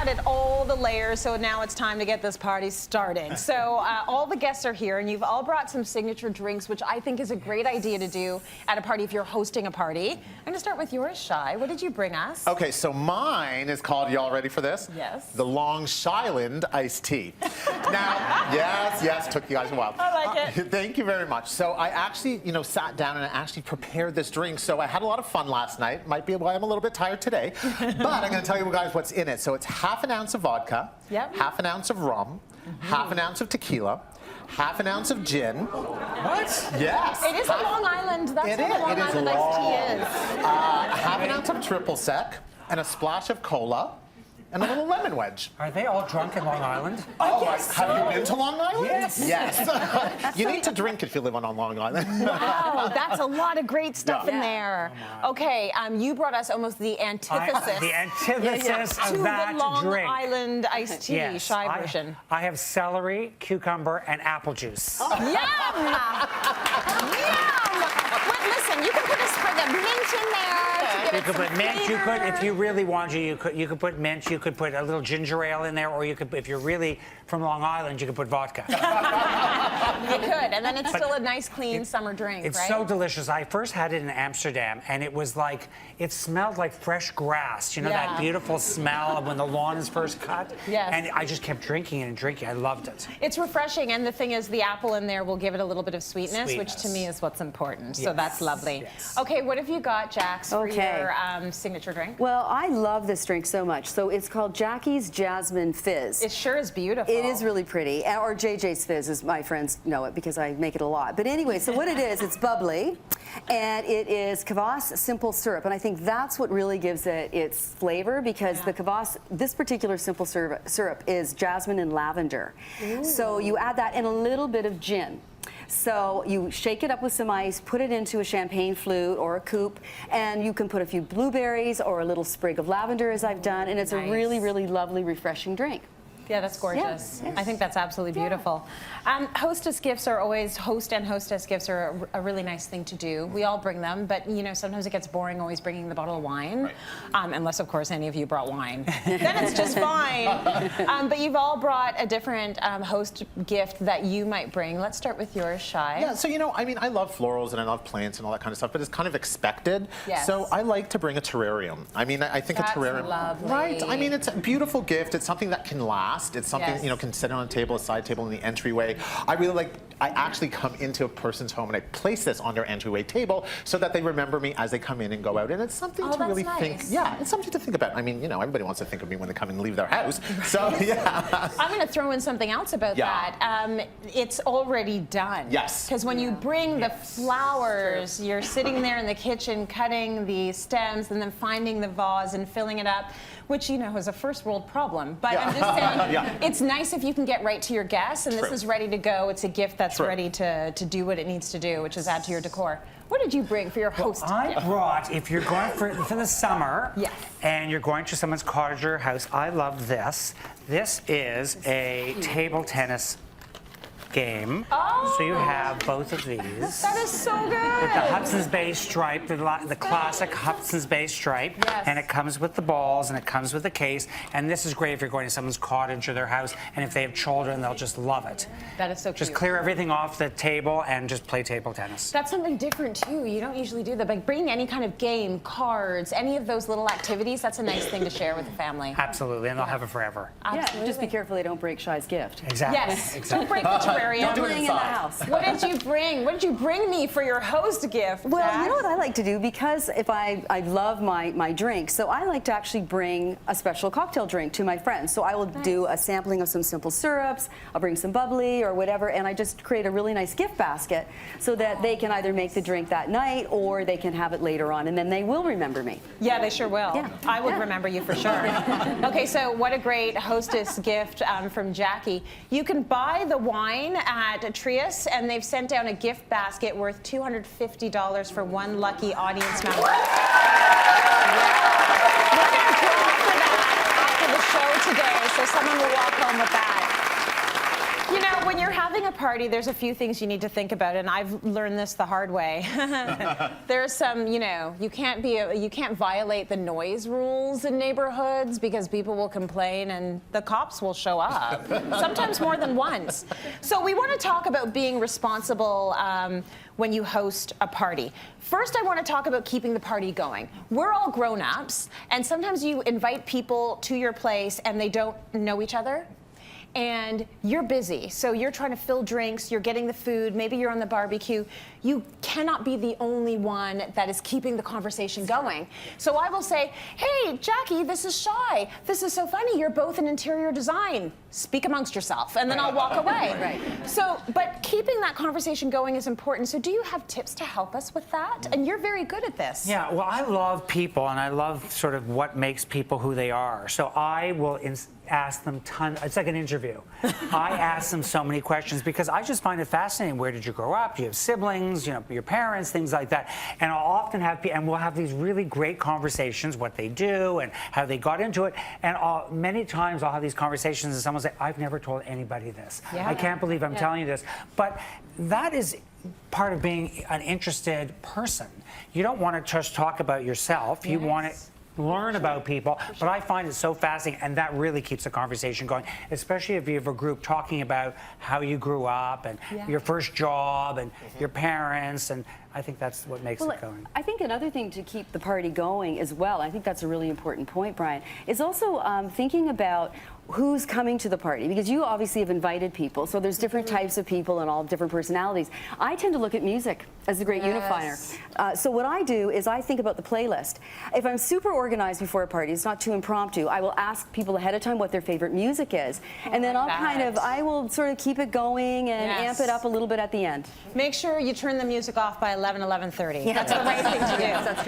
added all the layers, so now it's time to get this party starting. So all the guests are here, and you've all brought some signature drinks, which I think is a great idea to do at a party if you're hosting a party. I'm going to start with yours, Shai. What did you bring us? Okay, so mine is called, y'all ready for this? Yes. The Long Island iced tea. Now, yes, took you guys a while. I like it. Thank you very much. So I actually, sat down and I actually prepared this drink. So I had a lot of fun last night. Might be why I'm a little bit tired today. But I'm going to tell you guys what's in it. So it's half an ounce of vodka, half an ounce of rum, half an ounce of tequila, half an ounce of gin. What? Yes. It is a Long Island. That's what a Long Island iced tea is. Half an ounce of triple sec and a splash of cola. And a little lemon wedge. Are they all drunk in Long Island? Oh, have you been to Long Island? Yes. Yes. You need to drink if you live on Long Island. Wow, that's a lot of great stuff in there. Okay, you brought us almost the antithesis. The antithesis of that to the Long drink. Island iced tea, Shai version. I have celery, cucumber, and apple juice. Oh. Yum! Yum! Wait, listen, you can put a sprig of mint in there. You could put mint. You could, if you really want to, you could put mint. You could put a little ginger ale in there, or you could, if you're really from Long Island, you could put vodka. You could, and then it's still a nice, clean summer drink, It's right? so delicious. I first had it in Amsterdam, and it was like, it smelled like fresh grass. You know, that beautiful smell of when the lawn is first cut? Yes. And I just kept drinking it and drinking. I loved it. It's refreshing, and the thing is, the apple in there will give it a little bit of sweetness. Which to me is what's important. So that's lovely. Yes. Okay, what have you got, Jax, for your signature drink? Well, I love this drink so much. So it's called Jackie's Jasmine Fizz. It sure is beautiful. It is really pretty. Or JJ's Fizz, as my friends know it, because I make it a lot. But anyway, so what it is, it's bubbly, and it is kvass simple syrup. And I think that's what really gives it its flavor, because the kvass, this particular simple syrup is jasmine and lavender. Ooh. So you add that and a little bit of gin. So you shake it up with some ice, put it into a champagne flute or a coupe, and you can put a few blueberries or a little sprig of lavender, as I've done, and it's a really, really lovely, refreshing drink. Yeah, that's gorgeous. Yes. I think that's absolutely beautiful. Hostess gifts are always, host and hostess gifts are a really nice thing to do. We all bring them, but sometimes it gets boring always bringing the bottle of wine, unless of course any of you brought wine. Then it's just fine. But you've all brought a different host gift that you might bring. Let's start with yours, Shai. Yeah, so I mean, I love florals and I love plants and all that kind of stuff, but it's kind of expected. Yes. So I like to bring a terrarium. I mean, I think That's a terrarium. lovely. Right. I mean, it's a beautiful gift. It's something that can last. It's something, can sit on a table, a side table in the entryway. I actually come into a person's home and I place this on their entryway table so that they remember me as they come in and go out. And it's something to really think. Yeah, it's something to think about. I mean, everybody wants to think of me when they come and leave their house. So, yeah. I'm going to throw in something else about that. It's already done. Yes. Because when you bring the flowers, you're sitting there in the kitchen cutting the stems and then finding the vase and filling it up, which, is a first world problem. But I'm just saying, it's nice if you can get right to your guests, and this is ready to go. It's a gift that's ready to do what it needs to do, which is add to your decor. What did you bring for your host? I brought, if you're going for the summer, and you're going to someone's cottage or house, I love this. This is a table tennis game. Oh. So you have both of these. That is so good. With the Hudson's Bay stripe, the classic Hudson's Bay stripe. Yes. And it comes with the balls and it comes with the case. And this is great if you're going to someone's cottage or their house. And if they have children, they'll just love it. That is so cute. Just clear everything off the table and just play table tennis. That's something different too. You don't usually do that. Like bringing any kind of game, cards, any of those little activities, that's a nice thing to share with the family. Absolutely, and they'll have it forever. Absolutely. Yeah, just be careful they don't break Shai's gift. Exactly. Yes. Exactly. Don't break the terrarium. Don't do it in the house. What did you bring? What did you bring me for your host gift? Well, Jax? you know what I like to do, because if I love my drink, so I like to actually bring a special cocktail drink to my friends. So I will do a sampling of some simple syrups, I'll bring some bubbly or whatever, and I just create a really nice gift basket so that they can either make the drink that night or they can have it later on, and then they will remember me. Yeah, they sure will. Yeah. I would remember you for sure. Okay, so what a great hostess gift from Jackie. You can buy the wine at Trius, and they've sent down a gift basket worth $250 for one lucky audience member. We're going to draw for that after the show today, so someone will walk home with that. You know, when you're having a party, there's a few things you need to think about, and I've learned this the hard way. There's some, you know, you can't violate the noise rules in neighborhoods because people will complain and the cops will show up, sometimes more than once. So we want to talk about being responsible when you host a party. First, I want to talk about keeping the party going. We're all grown-ups, and sometimes you invite people to your place and they don't know each other. And you're busy, so you're trying to fill drinks, you're getting the food, maybe you're on the barbecue. You cannot be the only one that is keeping the conversation going. So I will say, hey, Jackie, this is Shai. This is so funny, you're both in interior design. Speak amongst yourself, and then I'll walk away. Right. So, but keeping that conversation going is important. So do you have tips to help us with that? And you're very good at this. Yeah, well, I love people, and I love sort of what makes people who they are. So I will ask them it's like an interview. I ask them so many questions because I just find it fascinating. Where did you grow up? Do you have siblings? You know, your parents, things like that. And I'll often have and we'll have these really great conversations, what they do and how they got into it. And many times I'll have these conversations and someone will say, I've never told anybody this. Yeah. I can't believe I'm telling you this. But that is part of being an interested person. You don't want to just talk about yourself. You want to learn about people, but I find it so fascinating, and that really keeps the conversation going, especially if you have a group talking about how you grew up and your first job and your parents, and I think that's what makes it going. I think another thing to keep the party going as well, I think that's a really important point, Brian, is also thinking about who's coming to the party, because you obviously have invited people, so there's different types of people and all different personalities. I tend to look at music as a great unifier. So what I do is I think about the playlist. If I'm super organized before a party, it's not too impromptu, I will ask people ahead of time what their favorite music is, and then I will sort of keep it going and amp it up a little bit at the end. Make sure you turn the music off by 11:30. That's the right thing to do. Yes, that's true.